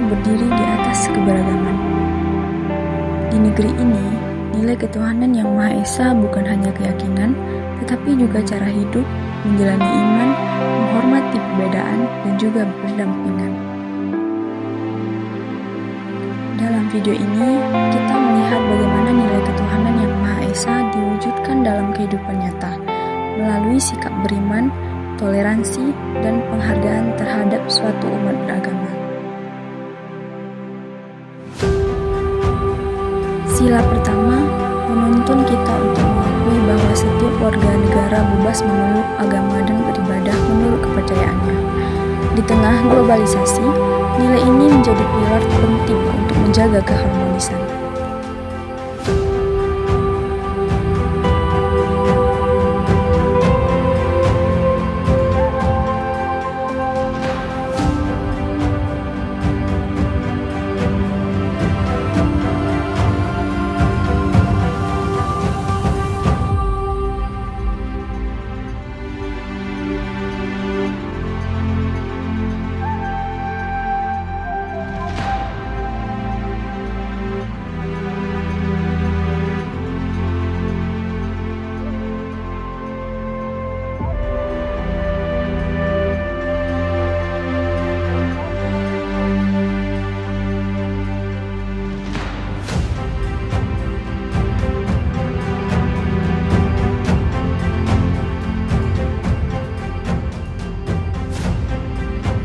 berdiri di atas keberagaman. Di negeri ini, nilai ketuhanan yang Maha Esa bukan hanya keyakinan, tetapi juga cara hidup, menjalani iman, menghormati perbedaan, dan juga berdampingan. Dalam video ini, kita melihat bagaimana nilai ketuhanan yang Maha Esa diwujudkan dalam kehidupan nyata, melalui sikap beriman, toleransi, dan penghargaan terhadap suatu umat beragama. Sila pertama menuntun kita untuk mengakui bahwa setiap warga negara bebas memeluk agama dan beribadah menurut kepercayaannya. Di tengah globalisasi, nilai ini menjadi pilar penting untuk menjaga keharmonisan.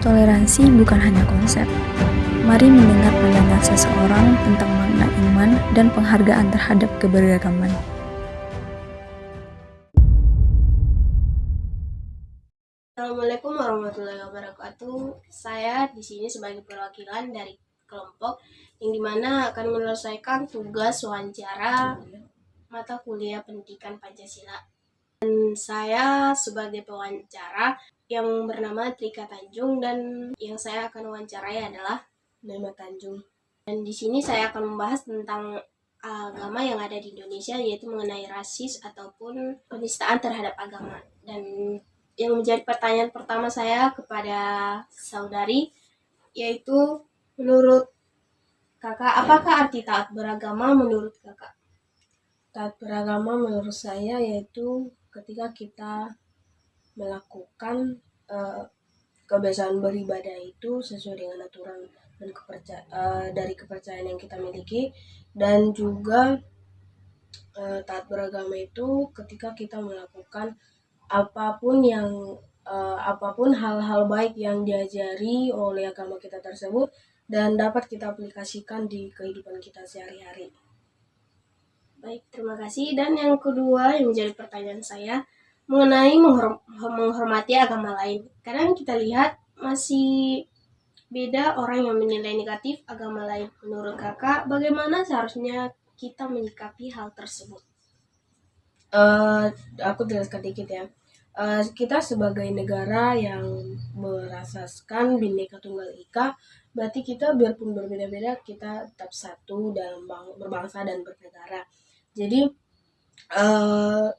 Toleransi bukan hanya konsep. Mari mendengar pandangan seseorang tentang makna iman dan penghargaan terhadap keberagaman. Assalamualaikum warahmatullahi wabarakatuh. Saya di sini sebagai perwakilan dari kelompok yang dimana akan menyelesaikan tugas wawancara mata kuliah pendidikan Pancasila. Dan saya sebagai pewawancara yang bernama Trika Tanjung dan yang saya akan wawancarai adalah Naima Tanjung. Dan di sini saya akan membahas tentang agama yang ada di Indonesia, yaitu mengenai rasis ataupun penistaan terhadap agama. Dan yang menjadi pertanyaan pertama saya kepada saudari, yaitu menurut kakak, apakah arti taat beragama menurut kakak? Taat beragama menurut saya yaitu ketika kita melakukan kebiasaan beribadah itu sesuai dengan aturan dan dari kepercayaan yang kita miliki, dan juga taat beragama itu ketika kita melakukan apapun hal-hal baik yang diajari oleh agama kita tersebut dan dapat kita aplikasikan di kehidupan kita sehari-hari. Baik, terima kasih. Dan yang kedua yang menjadi pertanyaan saya mengenai menghormati agama lain. Kadang kita lihat masih beda orang yang menilai negatif agama lain. Menurut kakak, bagaimana seharusnya kita menyikapi hal tersebut? Aku jelaskan dikit ya. Kita sebagai negara yang berasaskan Bhinneka Tunggal Ika, berarti kita biarpun berbeda-beda, kita tetap satu dalam berbangsa dan bernegara. Jadi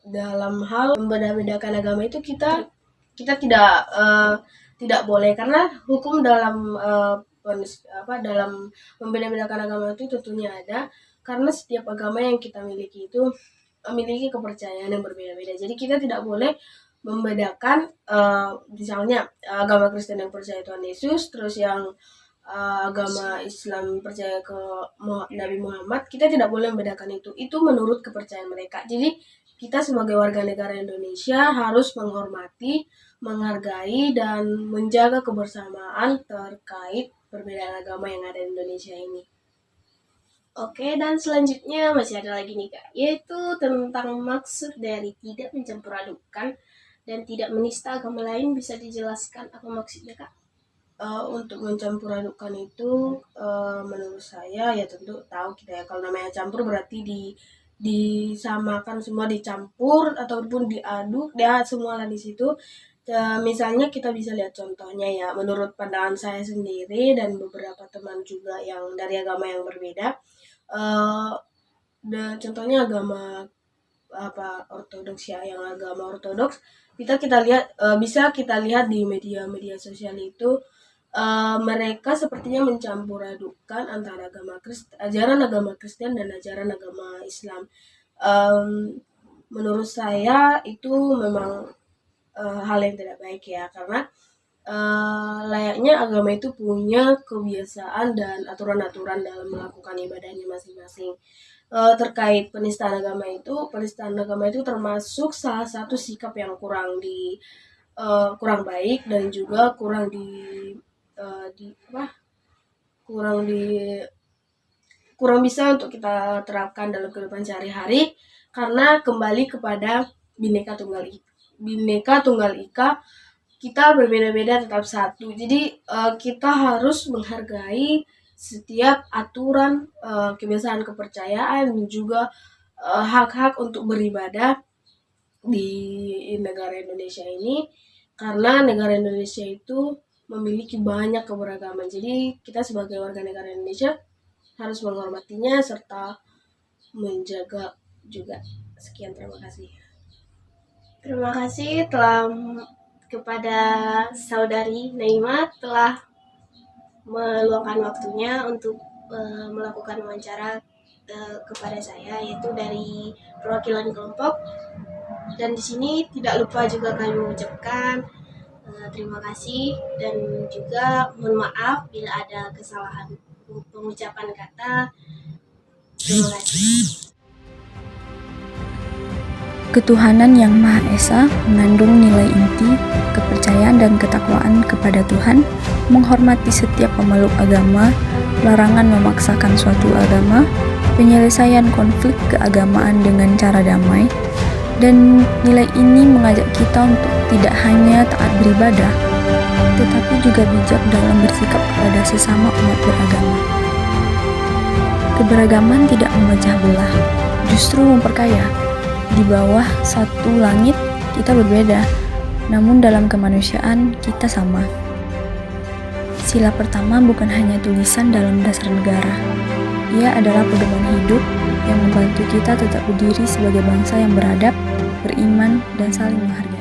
dalam hal membeda-bedakan agama itu kita tidak boleh, karena hukum dalam dalam membeda-bedakan agama itu tentunya ada, karena setiap agama yang kita miliki itu memiliki kepercayaan yang berbeda-beda. Jadi kita tidak boleh membedakan misalnya agama Kristen yang percaya Tuhan Yesus, terus yang agama Islam percaya ke Nabi Muhammad, kita tidak boleh membedakan itu. Itu menurut kepercayaan mereka. Jadi kita sebagai warga negara Indonesia harus menghormati, menghargai, dan menjaga kebersamaan terkait perbedaan agama yang ada di Indonesia ini. Oke, dan selanjutnya masih ada lagi nih Kak, yaitu tentang maksud dari tidak mencampur adukan dan tidak menista agama lain. Bisa dijelaskan apa maksudnya Kak? Untuk mencampur adukan itu menurut saya ya tentu tahu kita ya, kalau namanya campur berarti disamakan, semua dicampur ataupun diaduk, dia semua lah di situ. Misalnya kita bisa lihat contohnya ya, menurut pandangan saya sendiri dan beberapa teman juga yang dari agama yang berbeda, dan contohnya agama ortodoks ya, yang agama ortodoks kita lihat bisa kita lihat di media sosial itu mereka sepertinya mencampur adukan antara ajaran agama Kristen dan ajaran agama Islam. Menurut saya itu memang hal yang tidak baik ya, karena layaknya agama itu punya kebiasaan dan aturan-aturan dalam melakukan ibadahnya masing-masing. Terkait penistaan agama itu termasuk salah satu sikap yang kurang baik dan juga kurang bisa untuk kita terapkan dalam kehidupan sehari-hari, karena kembali kepada Bhinneka Tunggal Ika, kita berbeda-beda tetap satu. Jadi kita harus menghargai setiap aturan, kebiasaan, kepercayaan, dan juga hak-hak untuk beribadah di negara Indonesia ini, karena negara Indonesia itu memiliki banyak keberagaman. Jadi kita sebagai warga negara Indonesia harus menghormatinya serta menjaga juga. Sekian, terima kasih. Terima kasih kepada saudari Naima telah meluangkan waktunya untuk melakukan wawancara kepada saya, yaitu dari perwakilan kelompok. Dan di sini tidak lupa juga kami mengucapkan terima kasih dan juga mohon maaf bila ada kesalahan pengucapan kata. Terima kasih. Ketuhanan yang Maha Esa mengandung nilai inti, kepercayaan dan ketakwaan kepada Tuhan, menghormati setiap pemeluk agama, larangan memaksakan suatu agama, penyelesaian konflik keagamaan dengan cara damai, dan nilai ini mengajak kita untuk tidak hanya taat beribadah, tetapi juga bijak dalam bersikap kepada sesama umat beragama. Keberagaman tidak memecah belah, justru memperkaya. Di bawah satu langit kita berbeda, namun dalam kemanusiaan kita sama. Sila pertama bukan hanya tulisan dalam dasar negara. Ia adalah pedoman hidup yang membantu kita tetap berdiri sebagai bangsa yang beradab, beriman, dan saling menghargai.